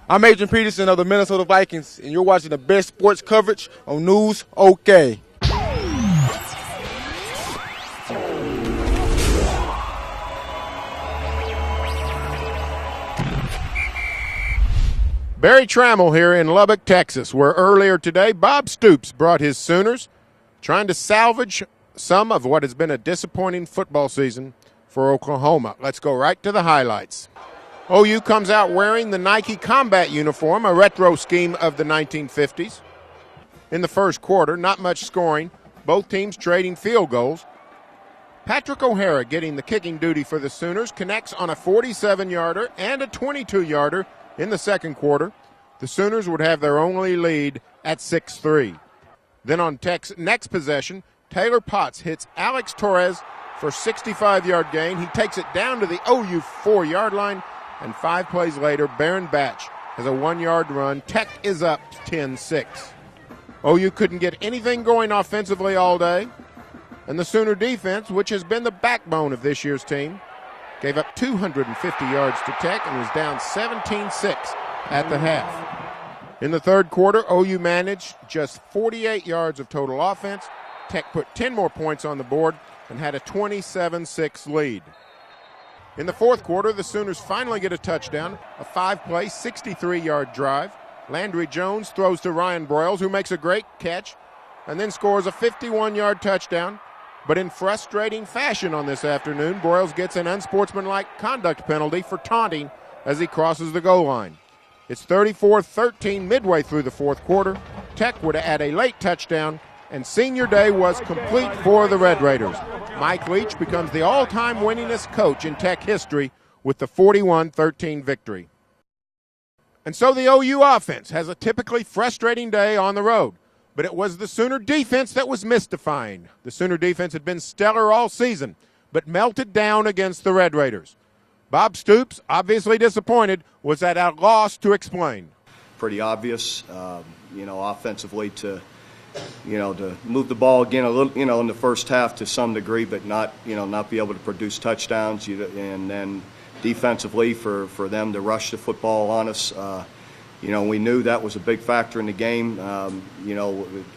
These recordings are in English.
I'm Adrian Peterson of the Minnesota Vikings, and you're watching the best sports coverage on News OK. Barry Trammell here in Lubbock, Texas, where earlier today Bob Stoops brought his Sooners, trying to salvage some of what has been a disappointing football season for Oklahoma. Let's go right to the highlights. OU comes out wearing the Nike Combat uniform, a retro scheme of the 1950s. In the first quarter, not much scoring, both teams trading field goals. Patrick O'Hara, getting the kicking duty for the Sooners, connects on a 47-yarder and a 22-yarder in the second quarter. The Sooners would have their only lead at 6-3. Then on Tech's next possession, Taylor Potts hits Alex Torres for a 65-yard gain. He takes it down to the OU 4-yard line, and 5 plays later, Baron Batch has a 1-yard run. Tech is up 10-6. OU couldn't get anything going offensively all day, and the Sooner defense, which has been the backbone of this year's team, gave up 250 yards to Tech and was down 17-6 at the half. In the third quarter, OU managed just 48 yards of total offense. Tech put 10 more points on the board and had a 27-6 lead. In the fourth quarter, the Sooners finally get a touchdown, a 5-play, 63-yard drive. Landry Jones throws to Ryan Broyles, who makes a great catch, and then scores a 51-yard touchdown. But in frustrating fashion on this afternoon, Broyles gets an unsportsmanlike conduct penalty for taunting as he crosses the goal line. It's 34-13 midway through the fourth quarter. Tech would add a late touchdown, and senior day was complete for the Red Raiders. Mike Leach becomes the all-time winningest coach in Tech history with the 41-13 victory. And so the OU offense has a typically frustrating day on the road. But it was the Sooner defense that was mystifying. The Sooner defense had been stellar all season, but melted down against the Red Raiders. Bob Stoops, obviously disappointed, was at a loss to explain. Pretty obvious, offensively to move the ball again a little, in the first half to some degree, but not be able to produce touchdowns. And then defensively for them to rush the football on us. We knew that was a big factor in the game.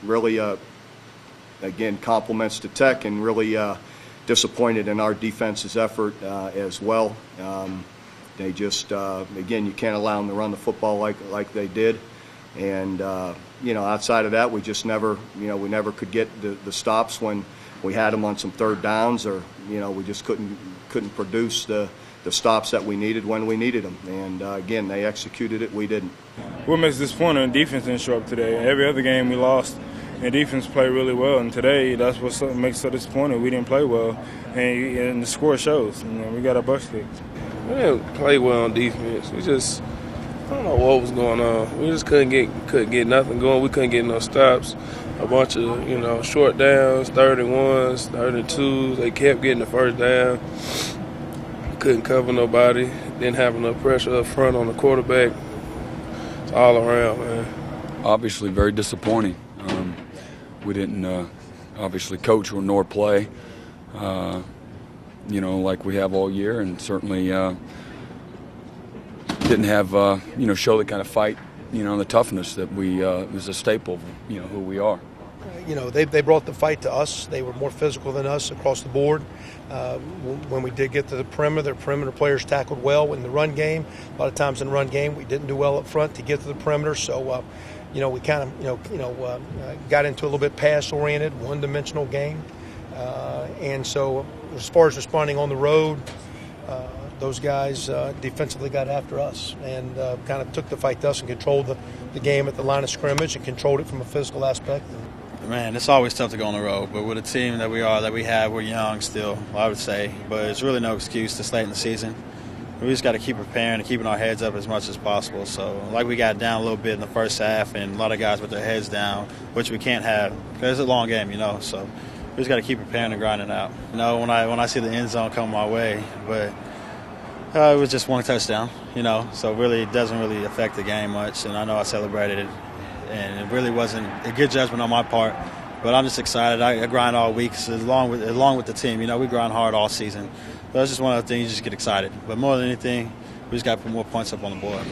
Really, again, compliments to Tech, and really disappointed in our defense's effort as well. They just, again, you can't allow them to run the football like they did. And, outside of that, we just never, we never could get the stops when we had them on some third downs, or, we just couldn't produce the stops that we needed when we needed them. And, again, they executed it. We didn't. What makes disappointing, defense didn't show up today. Every other game we lost, and defense played really well. And today, that's what makes so disappointing. We didn't play well, and the score shows. We got our butts kicked. We didn't play well on defense. We just, I don't know what was going on. We just couldn't get nothing going. We couldn't get no stops. A bunch of, short downs, 31s, 32s. They kept getting the first down. Couldn't cover nobody. Didn't have enough pressure up front on the quarterback. It's all around, man. Obviously very disappointing. We didn't obviously coach or nor play, like we have all year, and certainly didn't have, show the kind of fight, the toughness that is a staple of, who we are. They brought the fight to us. They were more physical than us across the board. When we did get to the perimeter, their perimeter players tackled well in the run game. A lot of times in the run game, we didn't do well up front to get to the perimeter. So, we kind of, got into a little bit pass-oriented, one-dimensional game. And so, as far as responding on the road, those guys defensively got after us and kind of took the fight to us and controlled the game at the line of scrimmage and controlled it from a physical aspect. Man, it's always tough to go on the road, but with a team that we have, we're young still, I would say. But it's really no excuse to late in the season. We just got to keep preparing and keeping our heads up as much as possible. So, we got down a little bit in the first half, and a lot of guys with their heads down, which we can't have because it's a long game, So we just got to keep preparing and grinding out. When I see the end zone come my way, but it was just one touchdown, So really, it doesn't really affect the game much. And I know I celebrated it. And it really wasn't a good judgment on my part, but I'm just excited. I grind all week, so along with the team. We grind hard all season. So it's just one of the things you just get excited. But more than anything, we just got to put more points up on the board.